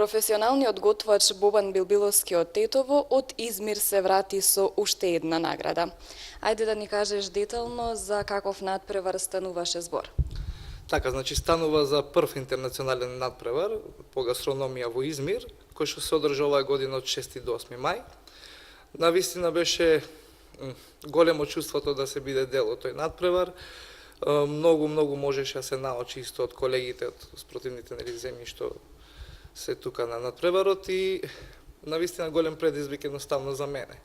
Професионалниот готвач Бобан Билбиловски од Тетово од Измир се врати со уште една награда. Ајде да ни кажеш детално за каков натпревар стануваше збор. Така, значи станува за прв интернационален надпревар по гастрономија во Измир, кој што се одржа оваа година од 6 до 8 мај. Навистина беше големо чувството да се биде дел од тој надпревар. Многу можеше да се научи исто од колегите од спротивните земји што се тука на надпреварот и навистина голем предизвик едноставно за мене.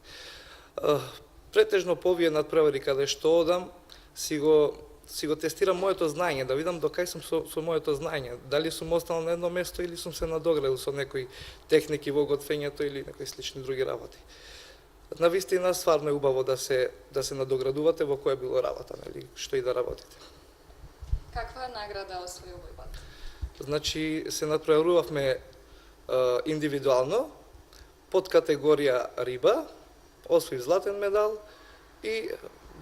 Претежно по овие надпревари каде што одам, си го тестирам моето знаење, да видам до кај сум со моето знаење, дали сум останал на едно место или сум се надоградил со некои техники во готвењето или некои слични други работи. Навистина стварно е убаво да се надоградувате во која било работа, нели, што и да работите. Каква награда освои овој пат? Значи се надпреварувавме индивидуално под категорија риба, освоив златен медал и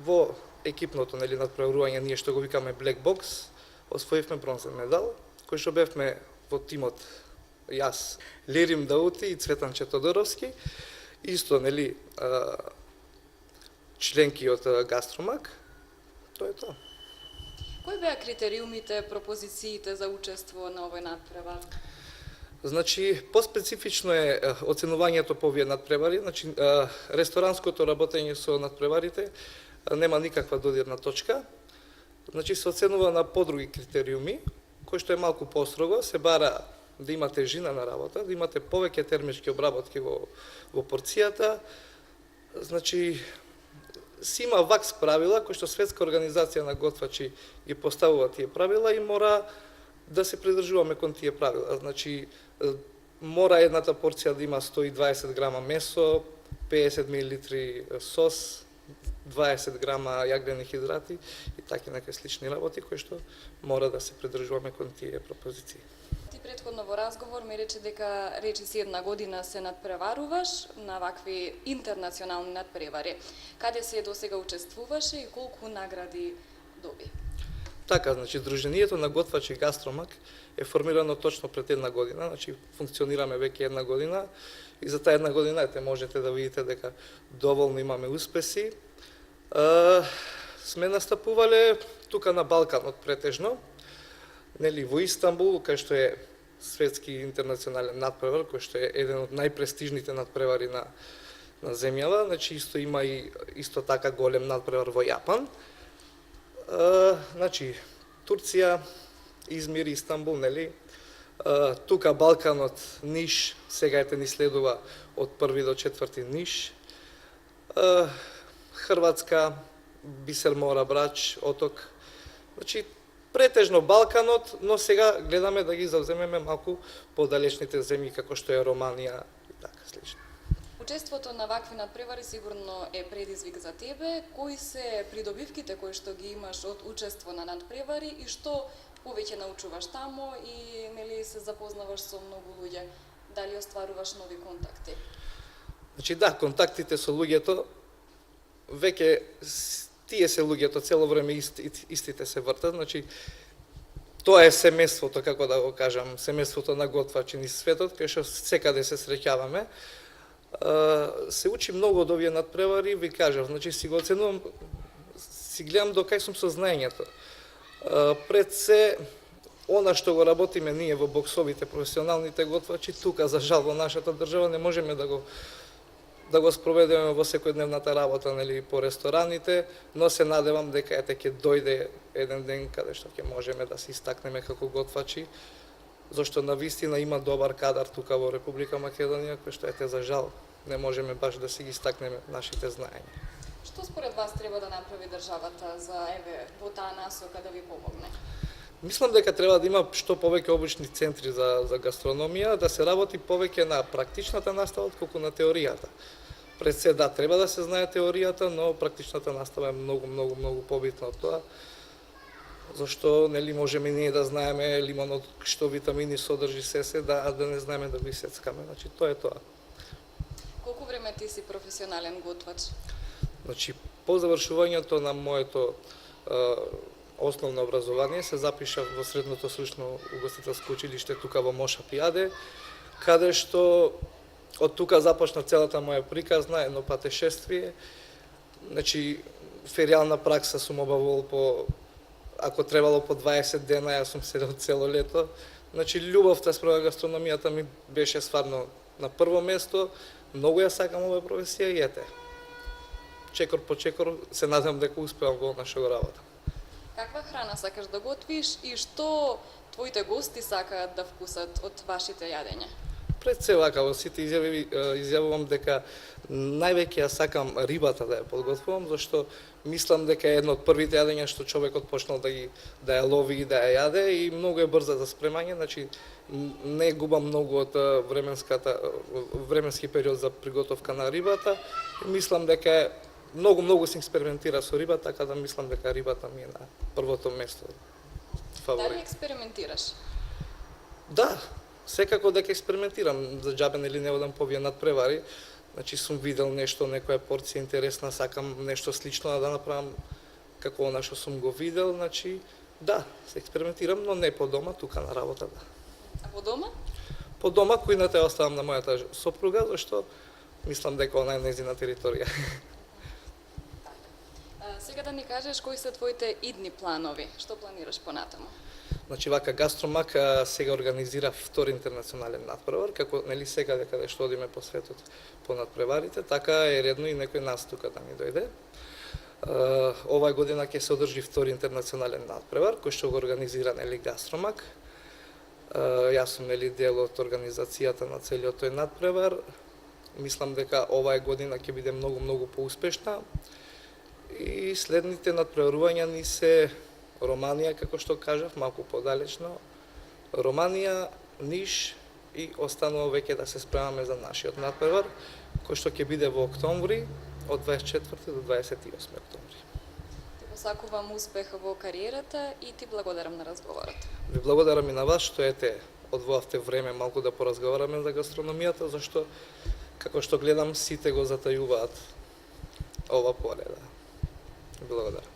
во екипното, нели, надпреварување, ние што го викаме Black Box, освоивме бронзен медал, кој што бевме во тимот јас, Лирим Даути и Цветанче Тодоровски, исто, нели, членки од Гастромак. Тоа е тоа. Кои беа критериумите, пропозициите за учество на овој надпревар? Значи, поспецифично е оценувањето по овие надпревари. Значи, ресторанското работење со надпреварите нема никаква додирна точка. Значи, се оценува на подруги критериуми, кој што е малку построго, се бара да има тежина на работа, да имате повеќе термички обработки во порцијата. Значи, си има вакс правила, кои што Светска организација на готвачи ги поставува тие правила и мора да се придржуваме кон тие правила. Значи, мора едната порција да има 120 грама месо, 50 мл сос, 20 грама јагнени хидрати и таки некои слични работи кои што мора да се придржуваме кон тие пропозиции. Ти претходно во разговор ми рече дека речиси една година се надпреваруваш на вакви интернационални надпревари. Каде се досега учествуваше и колку награди доби? Така, значи, Друженијето на готвачи Гастромак е формирано точно пред една година, значи функционираме веќе една година и за таа една година можете да видите дека доволно имаме успеси. Сме настапувале тука на Балканот претежно, нели, во Истанбул, кај што е светски интернационален надпревар, кој што е еден од најпрестижните надпревари на земјава, значи има и исто така голем надпревар во Јапан. Значи, Турција, Измир, Истанбул, нели, тука Балканот, Ниш, сега ни следува од 1 до 4 Ниш, Хрватска, Бисер Мора, Брач, Оток, значи, претежно Балканот, но сега гледаме да ги завземеме малку подалечните земји како што е Романија и така слично. Учеството на вакви надпревари сигурно е предизвик за тебе. Кои се придобивките кои што ги имаш од учество на надпревари и што повеќе научуваш тамо и нели се запознаваш со многу луѓе? Дали остваруваш нови контакти? Значи да, контактите со луѓето веќе тие се луѓето цело време истите се вртат, значи тоа е семејството, како да го кажам, семејството на готвачи низ светот, кај што секаде се среќаваме. Се учи многу од овие надпревари, ви кажав, значи си го оценувам, си гледам до кај сум со знаењето. Пред се, она што го работиме ние во боксовите професионалните готвачи, тука за жал во нашата држава не можеме да го спроведеме во секојдневната работа, нели, по рестораните, но се надевам дека ќе дојде еден ден каде што ќе можеме да се истакнеме како готвачи, зашто навистина има добар кадар тука во Република Македонија, кој што за жал не можеме баш да си ги истакнеме нашите знаења. Што според вас треба да направи државата за во таа насока да ви помогне? Мислам дека треба да има што повеќе обучни центри за гастрономија, да се работи повеќе на практичната настава отколку на теоријата. Пред се да треба да се знае теоријата, но практичната настава е многу побитна од тоа. Зашто нели можеме ние да знаеме лимонот што витамини содржи се, да не знаеме да го исецкаме. Значи тоа е тоа. Колку време ти си професионален готвач? Значи по завршувањето на моето основно образование се запишав во средното стручно угостителско училиште тука во Моша Пијаде. каде што од тука започна целата моја приказна, едно патешествие. Значи, феријална пракса сум обавувал по, ако требало по 20 дена, јас сум седел цело лето. Значи, љубовта спрема гастрономијата ми беше стварно на прво место. Многу ја сакам оваа професија и ете. Чекор по чекор се надевам дека успевам во нашата работа. Каква храна сакаш да готвиш и што твоите гости сакаат да вкусат од вашите јадења? Пред се вака, во сите изјави изјавувам дека највеќе ја сакам рибата да ја подготвувам, зашто мислам дека е едно од првите јадења што човекот почнал да ја лови и да ја јаде и многу е брза за спремање, значи не губам многу од временски период за приготовка на рибата. И мислам дека многу се експериментира со риба, така да мислам дека рибата ми е на првото место. Фаворит. Дали експериментираш? Да, секако дека експериментирам, за џабе нели не одам по овие надпревари. Значи сум видел нешто, некоја порција интересна, сакам нешто слично да направам како она што сум го видел, значи да, се експериментирам, но не по дома, тука на работа, да. А по дома? По дома кујната ја оставам на мојата сопруга, зашто мислам дека она е нејзина територија. Сега да ни кажеш кои се твоите идни планови, што планираш понатаму? Значи вака Гастромак сега организира втори интернационален надпревар, како нели секаде каде што одиме по светот по надпреварите, така е редно и некој нас тука да ни дојде. Оваа година ќе се одржи втори интернационален надпревар кој што го организира нели Гастромак. Јас сум нели дел од организацијата на целиот тој надпревар. Мислам дека оваа година ќе биде многу поуспешна. И следните надпреварувања ни се Романија, како што кажав, малку подалечно. Романија, Ниш и останува веќе да се спремаме за нашиот надпревар, кој што ќе биде во октомври, од 24 до 28 октомври. Ти посакувам успех во кариерата и ти благодарам на разговорот. Ви благодарам и на вас што ете одвоавте време малку да поразговараме за гастрономијата, зашто како што гледам сите го затајуваат ова поле. Да. Благодарам.